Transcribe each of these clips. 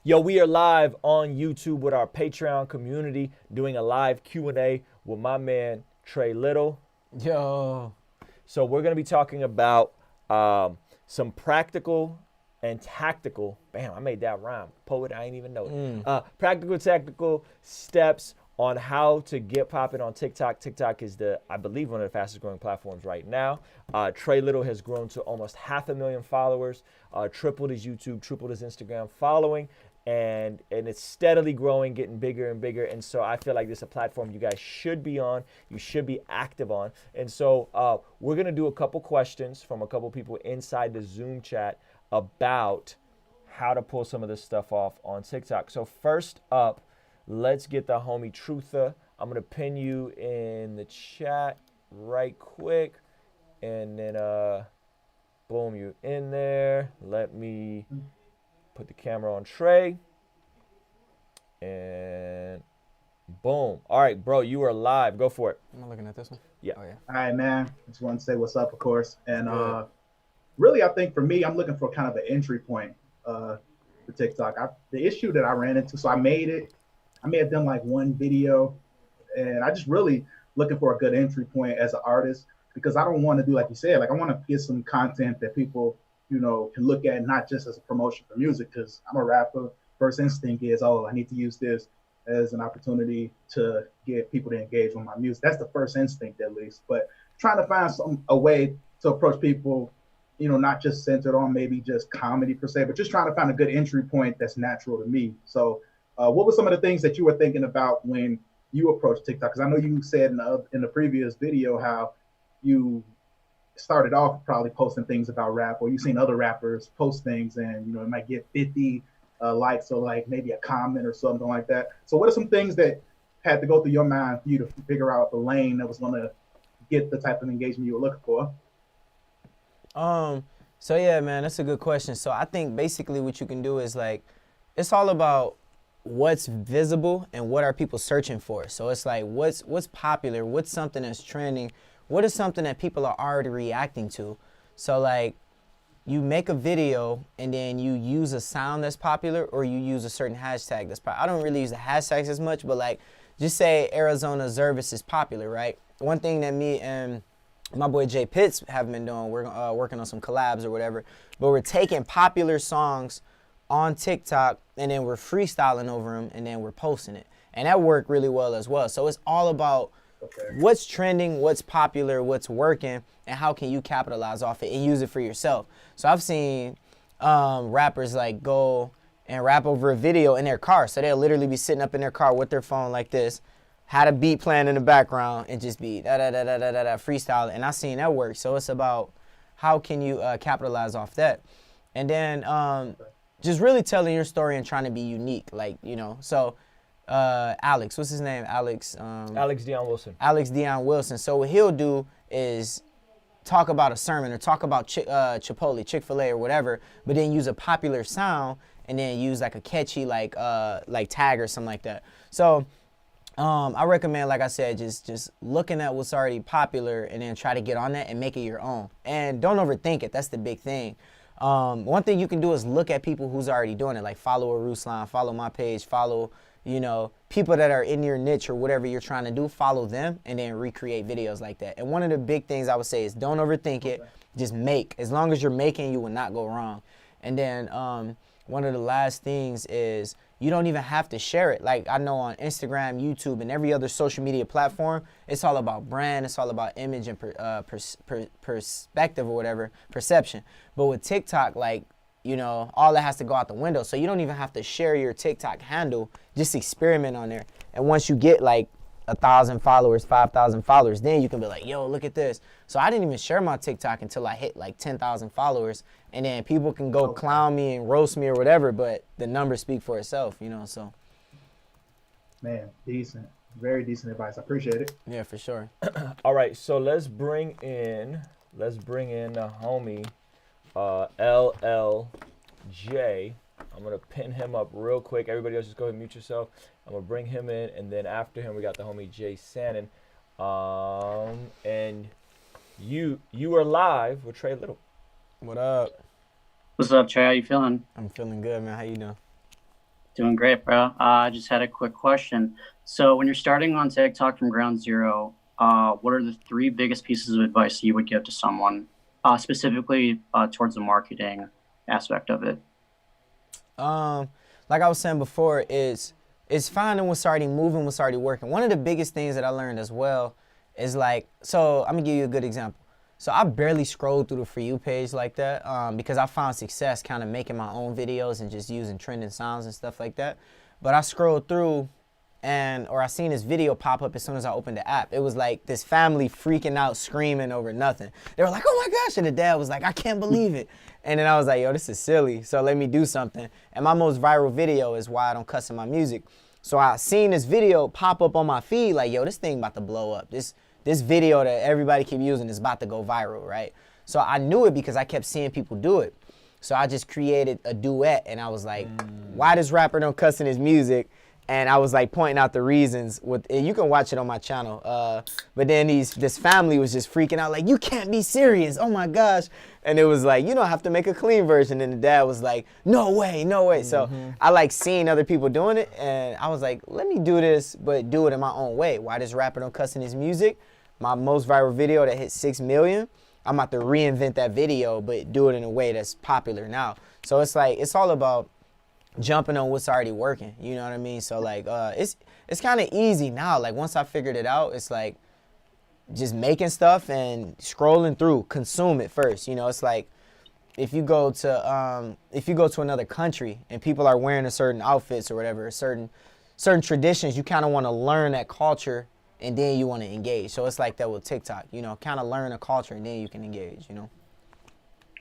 Yo, we are live on YouTube with our Patreon community doing a live Q&A with my man Trey Little. Yo. So we're going to be talking about some practical and tactical, bam, I made that rhyme. Poet, I ain't even know it. Practical, tactical steps on how to get popping on TikTok. TikTok is I believe, one of the fastest growing platforms right now. Trey Little has grown to almost 500,000 followers, tripled his YouTube, tripled his Instagram following, and it's steadily growing, getting bigger and bigger. And so I feel like this is a platform you guys should be on, you should be active on. And so we're gonna do a couple questions from a couple people inside the Zoom chat about how to pull some of this stuff off on TikTok. So first up, let's get the homie Trutha. I'm gonna pin you in the chat right quick, and then boom, you in there. Let me put the camera on Trey, and boom. All right, bro, you are live. Go for it. Am I looking at this one? Yeah. Oh, yeah. All right, man. Just want to say what's up, of course. And really, I think for me, I'm looking for kind of an entry point for TikTok. The issue that I ran into, so I may have done like one video, and I just really looking for a good entry point as an artist, because I don't want to do, like you said, like I want to get some content that people, you know, can look at, not just as a promotion for music, because I'm a rapper. First instinct is, oh, I need to use this as an opportunity to get people to engage with my music. That's the first instinct, at least. But trying to find a way to approach people, you know, not just centered on maybe just comedy per se, but just trying to find a good entry point that's natural to me. So what were some of the things that you were thinking about when you approached TikTok? Because I know you said in the previous video how you started off probably posting things about rap, or you've seen other rappers post things and, you know, it might get 50 likes or like maybe a comment or something like that. So what are some things that had to go through your mind for you to figure out the lane that was going to get the type of engagement you were looking for? So yeah, man, that's a good question. So I think basically what you can do is, like, it's all about what's visible and what are people searching for. So it's like, what's popular, what's something that's trending, what is something that people are already reacting to. So like, you make a video and then you use a sound that's popular, or you use a certain hashtag that's popular. I don't really use the hashtags as much, but like, just say Arizona Zervis is popular, right? One thing that me and my boy Jay Pitts have been doing, we're working on some collabs or whatever, but we're taking popular songs on TikTok and then we're freestyling over them and then we're posting it. And that worked really well as well. So it's all about what's trending, what's popular, what's working, and how can you capitalize off it and use it for yourself. So I've seen rappers like go and rap over a video in their car. So they'll literally be sitting up in their car with their phone like this, had a beat playing in the background, and just be freestyle. And I've seen that work. So it's about how can you capitalize off that. And then just really telling your story and trying to be unique, like, you know. So Alex, what's his name? Alex Dion Wilson. Alex Dion Wilson. So what he'll do is talk about a sermon or talk about Chipotle, Chick-fil-A or whatever, but then use a popular sound and then use like a catchy like tag or something like that. So I recommend, like I said, just looking at what's already popular and then try to get on that and make it your own. And don't overthink it. That's the big thing. One thing you can do is look at people who's already doing it, like follow a Ruslan, follow my page, follow, you know, people that are in your niche or whatever you're trying to do, follow them and then recreate videos like that. And one of the big things I would say is don't overthink it, just make. As long as you're making, you will not go wrong. And then one of the last things is you don't even have to share it. Like I know on Instagram, YouTube, and every other social media platform, it's all about brand, it's all about image and perspective or whatever, perception. But with TikTok, like, you know, all that has to go out the window. So you don't even have to share your TikTok handle, just experiment on there. And once you get like 1,000 followers, 5,000 followers, then you can be like, yo, look at this. So I didn't even share my TikTok until I hit like 10,000 followers. And then people can go clown me and roast me or whatever, but the numbers speak for itself, you know, so. Man, decent. Very decent advice. I appreciate it. Yeah, for sure. All right, so let's bring in the homie LLJ. I'm gonna pin him up real quick. Everybody else just go ahead and mute yourself. I'm gonna bring him in, and then after him we got the homie Jay Sannon. And you are live with Trey Little. What up? What's up, Trey? How you feeling? I'm feeling good, man. How you doing? Doing great, bro. I just had a quick question. So when you're starting on TikTok from ground zero, what are the three biggest pieces of advice you would give to someone, specifically towards the marketing aspect of it? Like I was saying before, it's finding what's already moving, what's already working. One of the biggest things that I learned as well is like, so I'm gonna give you a good example. So I barely scrolled through the For You page like that because I found success kind of making my own videos and just using trending sounds and stuff like that. But I scrolled through or I seen this video pop up as soon as I opened the app. It was like this family freaking out, screaming over nothing. They were like, oh my gosh, and the dad was like, I can't believe it. And then I was like, yo, this is silly, so let me do something. And my most viral video is why I don't cuss in my music. So I seen this video pop up on my feed like, yo, this thing about to blow up. This video that everybody keep using is about to go viral, right? So I knew it because I kept seeing people do it. So I just created a duet, and I was like, why this rapper don't cuss in his music? And I was like pointing out the reasons. And you can watch it on my channel. But then this family was just freaking out like, you can't be serious, oh my gosh. And it was like, you don't have to make a clean version. And the dad was like, no way, no way. So I like seeing other people doing it, and I was like, let me do this, but do it in my own way. Why this rapper don't cuss in his music? My most viral video that hit 6 million, I'm about to reinvent that video, but do it in a way that's popular now. So it's like, it's all about jumping on what's already working, you know what I mean? So like, it's kind of easy now. Like once I figured it out, it's like just making stuff and scrolling through, consume it first. You know, it's like if you go to another country and people are wearing a certain outfits or whatever, certain traditions, you kind of want to learn that culture and then you want to engage. So it's like that with TikTok, you know, kind of learn a culture and then you can engage, you know?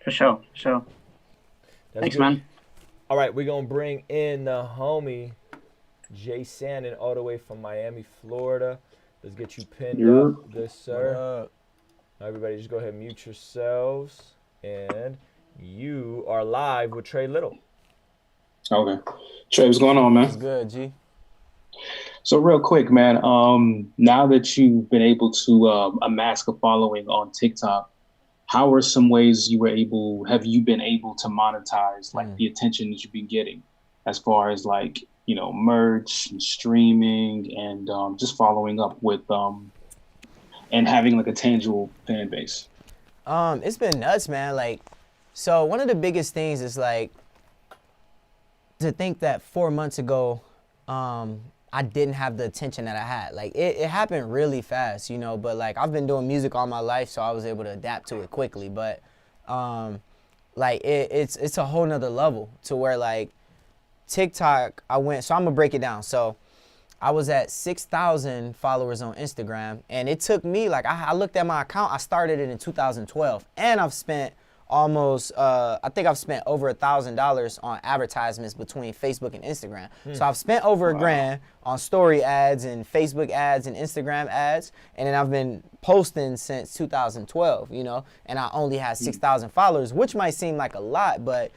For sure, for sure. Thanks, good. man. All right, we're going to bring in the homie, Jay Sandin, all the way from Miami, Florida. Let's get you pinned up, good sir. Everybody just go ahead and mute yourselves. And you are live with Trey Little. Okay. Trey, what's going on, man? It's good, G. So real quick, man, now that you've been able to amass a following on TikTok, how are some ways have you been able to monetize like the attention that you've been getting as far as like, you know, merch and streaming and just following up with and having like a tangible fan base? It's been nuts, man. Like, so one of the biggest things is like to think that 4 months ago, I didn't have the attention that I had. Like it happened really fast, you know, but like I've been doing music all my life, so I was able to adapt to it quickly. But like it's a whole nother level to where like TikTok, so I'm gonna break it down. So I was at 6,000 followers on Instagram, and it took me like, I looked at my account, I started it in 2012, and I've spent almost, I think I've spent over $1,000 on advertisements between Facebook and Instagram. So I've spent over $1,000 on story ads and Facebook ads and Instagram ads, and then I've been posting since 2012, you know, and I only had 6,000 followers, which might seem like a lot, but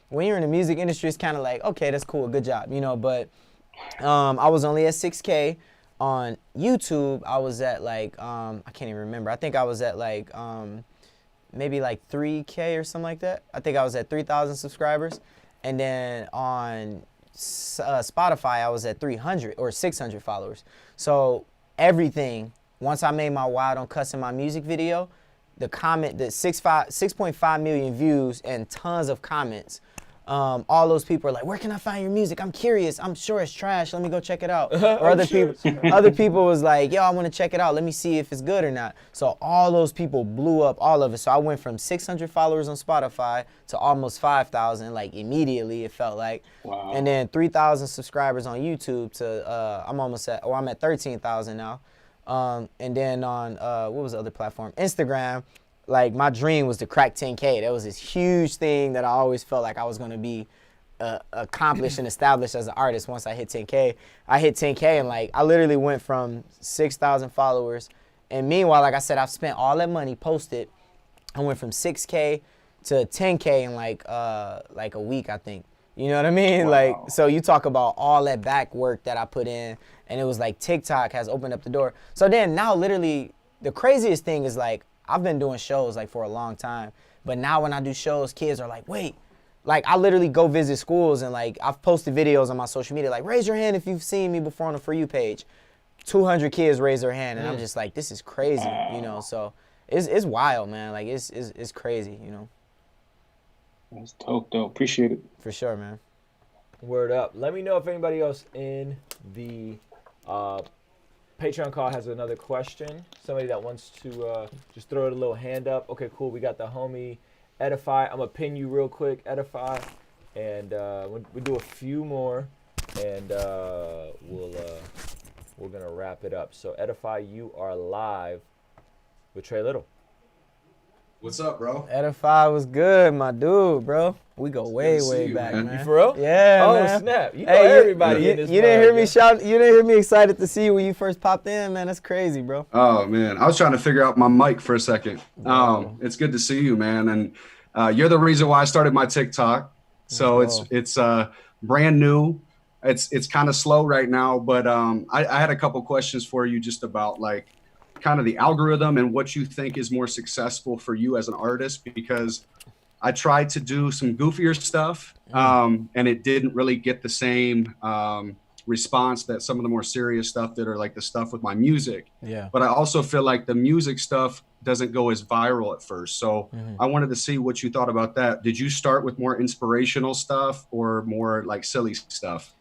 when you're in the music industry, it's kind of like, okay, that's cool, good job, you know, but I was only at 6K. On YouTube, I was at like, I can't even remember. I think I was at like, maybe like 3K or something like that. I think I was at 3,000 subscribers. And then on Spotify, I was at 300 or 600 followers. So everything, once I made my Why Don't Cuss in My Music video, the 6.5 million views and tons of comments. All those people are like, where can I find your music? I'm curious. I'm sure it's trash. Let me go check it out. Or other people was like, yo, I want to check it out. Let me see if it's good or not. So all those people blew up all of it. So I went from 600 followers on Spotify to almost 5,000, like immediately, it felt like. Wow. And then 3,000 subscribers on YouTube to, I'm at 13,000 now. And then on, what was the other platform? Instagram. Like, my dream was to crack 10K. That was this huge thing that I always felt like I was going to be accomplished and established as an artist once I hit 10K. I hit 10K, and, like, I literally went from 6,000 followers. And meanwhile, like I said, I've spent all that money posted. I went from 6K to 10K in, like a week, I think. You know what I mean? Wow. Like, so you talk about all that back work that I put in, and it was like TikTok has opened up the door. So then now, literally, the craziest thing is, like, I've been doing shows like for a long time, but now when I do shows, kids are like, wait, like I literally go visit schools and like I've posted videos on my social media like raise your hand if you've seen me before on a For You page. 200 kids raise their hand and I'm just like this is crazy, you know. So it's wild, man. Like it's crazy, you know. That's dope. Appreciate it. For sure, man. Word up. Let me know if anybody else in the Patreon call has another question. Somebody that wants to just throw a little hand up. Okay, cool. We got the homie Edify. I'm going to pin you real quick, Edify. And we'll do a few more. And we're going to wrap it up. So, Edify, you are live with Trey Little. What's up, bro? Edify was good, my dude, bro. We go way you, back, man. You for real? Yeah, oh, man. Snap. You know everybody in this You didn't hear me man. shout. You didn't hear me excited to see you when you first popped in, man. That's crazy, bro. Oh man, I was trying to figure out my mic for a second. It's good to see you, man, and you're the reason why I started my TikTok. So it's brand new. It's kind of slow right now, but I had a couple questions for you just about like kind of the algorithm and what you think is more successful for you as an artist, because I tried to do some goofier stuff and it didn't really get the same response that some of the more serious stuff that are like the stuff with my music. Yeah. But I also feel like the music stuff doesn't go as viral at first. So I wanted to see what you thought about that. Did you start with more inspirational stuff or more like silly stuff?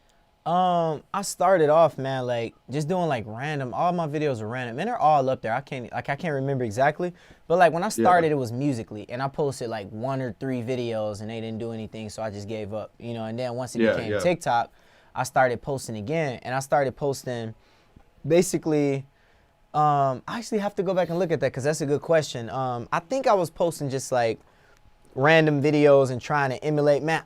I started off, man, like just doing like random. All my videos are random, and they're all up there. I can't remember exactly, but like when I started, it was Musically, and I posted like 1 or 3 videos, and they didn't do anything, so I just gave up, you know. And then once it became TikTok, I started posting again, and I started posting, basically. I actually have to go back and look at that because that's a good question. I think I was posting just like random videos and trying to emulate, man.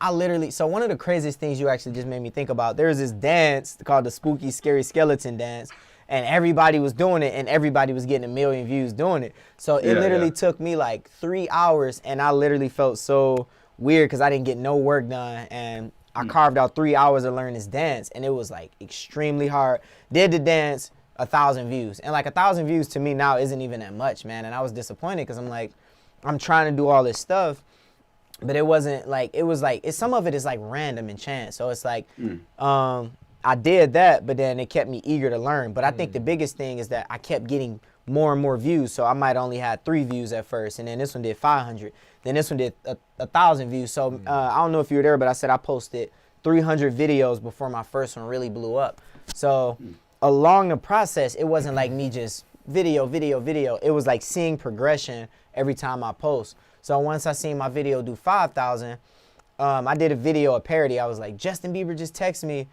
So one of the craziest things you actually just made me think about, there's this dance called the Spooky Scary Skeleton dance, and everybody was doing it and everybody was getting 1 million views doing it. So it literally took me like 3 hours, and I literally felt so weird because I didn't get no work done, and I carved out 3 hours to learn this dance, and it was like extremely hard. Did the dance, 1,000 views, and like 1,000 views to me now isn't even that much, man. And I was disappointed because I'm like, I'm trying to do all this stuff, but it wasn't like, it was like, some of it is like random and chance. So it's like, I did that, but then it kept me eager to learn. But I think the biggest thing is that I kept getting more and more views. So I might only had 3 views at first, and then this one did 500. Then this one did 1,000 views. So I don't know if you were there, but I said I posted 300 videos before my first one really blew up. So along the process, it wasn't like me just video. It was like seeing progression every time I post. So once I seen my video do 5,000, I did a video, a parody. I was like, Justin Bieber just texted me.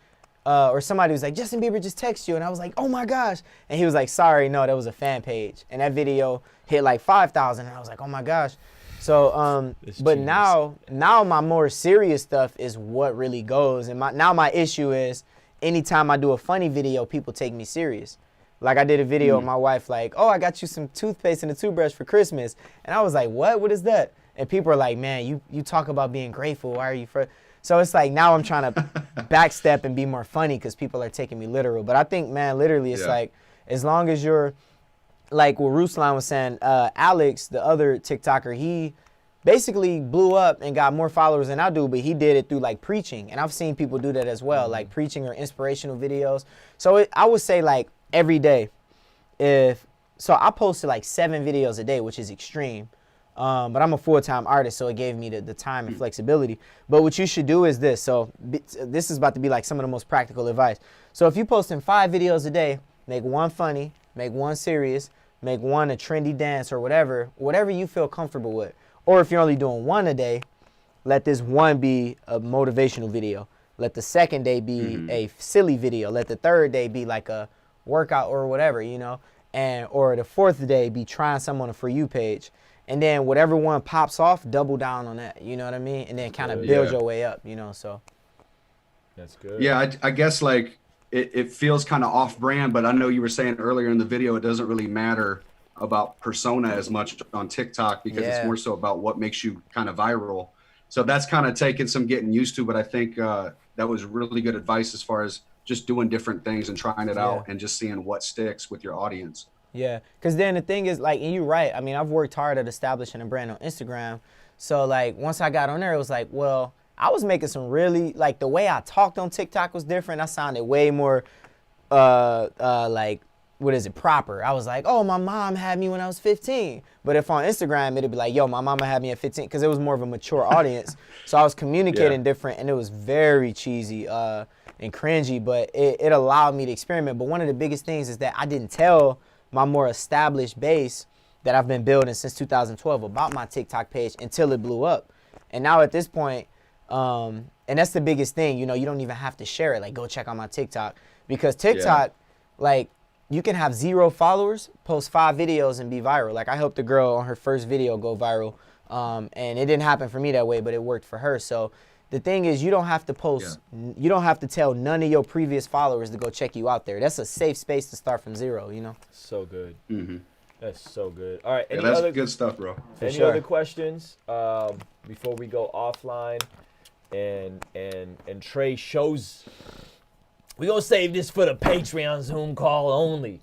Or somebody was like, Justin Bieber just texted you. And I was like, oh my gosh. And he was like, sorry, no, that was a fan page. And that video hit like 5,000. And I was like, oh my gosh. So, but now my more serious stuff is what really goes. And now my issue is anytime I do a funny video, people take me serious. Like I did a video with my wife like, oh, I got you some toothpaste and a toothbrush for Christmas. And I was like, what is that? And people are like, man, you talk about being grateful. Why are you So it's like now I'm trying to backstep and be more funny because people are taking me literal. But I think, man, literally it's like as long as you're like what Ruslan was saying, Alex, the other TikToker, he basically blew up and got more followers than I do, but he did it through like preaching. And I've seen people do that as well, like preaching or inspirational videos. So I would say like every day, so I posted like 7 videos a day, which is extreme. But I'm a full-time artist, so it gave me the time and flexibility. But what you should do is this. So this is about to be like some of the most practical advice. So if you're posting 5 videos a day, make 1 funny, make 1 serious, make 1 a trendy dance or whatever you feel comfortable with. Or if you're only doing 1 a day, let this 1 be a motivational video. Let the second day be a silly video. Let the third day be like a workout or whatever, you know, or the 4th day be trying something on a For You page. And then whatever one pops off, double down on that, you know what I mean? And then kind of build your way up, you know, so. That's good. Yeah, I guess like it feels kind of off brand, but I know you were saying earlier in the video, it doesn't really matter about persona as much on TikTok because it's more so about what makes you kind of viral. So that's kind of taking some getting used to, but I think that was really good advice as far as just doing different things and trying it out and just seeing what sticks with your audience. Yeah, because then the thing is, like, and you're right. I mean, I've worked hard at establishing a brand on Instagram. So, like, once I got on there, it was like, well, I was making some really, like, the way I talked on TikTok was different. I sounded way more, like, what is it, proper. I was like, oh, my mom had me when I was 15. But if on Instagram, it'd be like, yo, my mama had me at 15, because it was more of a mature audience. So I was communicating different, and it was very cheesy and cringy, but it allowed me to experiment. But one of the biggest things is that I didn't tell my more established base that I've been building since 2012 about my TikTok page until it blew up. And now at this point, and that's the biggest thing, you know, you don't even have to share it. Like, go check out my TikTok, because TikTok, like, you can have 0 followers, post 5 videos and be viral. Like, I helped a girl on her first video go viral, and it didn't happen for me that way, but it worked for her. So the thing is, you don't have to post, you don't have to tell none of your previous followers to go check you out there. That's a safe space to start from 0, you know? So good. Mm-hmm. That's so good. All right. That's good stuff, bro. Any other questions before we go offline and Trey shows? We gonna save this for the Patreon Zoom call only.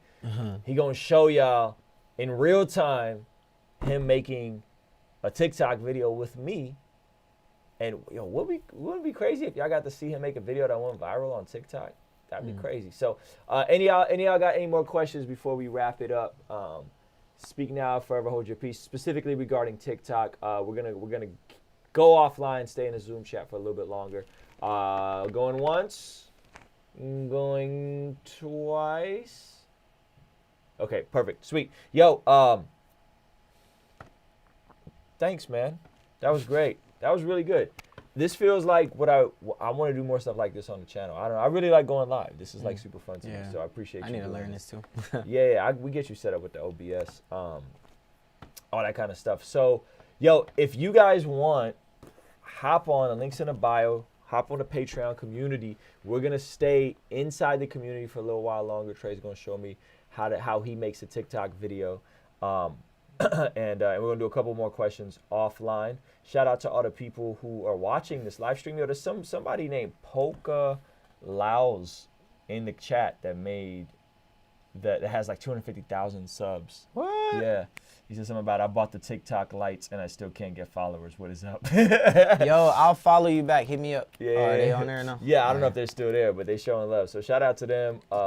He gonna show y'all in real time him making a TikTok video with me. And yo, wouldn't it be crazy if y'all got to see him make a video that went viral on TikTok? That'd be crazy. So, any of y'all got any more questions before we wrap it up? Speak now, forever hold your peace. Specifically regarding TikTok, we're gonna go offline, stay in the Zoom chat for a little bit longer. Going once, going twice. Okay, perfect, sweet. Yo, thanks, man. That was great. That was really good. This feels like what I want to do more stuff like this on the channel. I don't know. I really like going live. This is like super fun to me, so I appreciate you. I need to learn this too. We get you set up with the OBS, all that kind of stuff. So, yo, if you guys want, hop on. The link's in the bio. Hop on the Patreon community. We're gonna stay inside the community for a little while longer. Trey's gonna show me how he makes a TikTok video. And we're gonna do a couple more questions offline. Shout out to all the people who are watching this live stream. Yo, there's somebody named Polka Laos in the chat that has like 250,000 subs. What? Yeah. He said something about I bought the TikTok lights and I still can't get followers. What is up? Yo, I'll follow you back. Hit me up. Yeah. Are they on there now? Yeah, I don't know if they're still there, but they showing love. So shout out to them.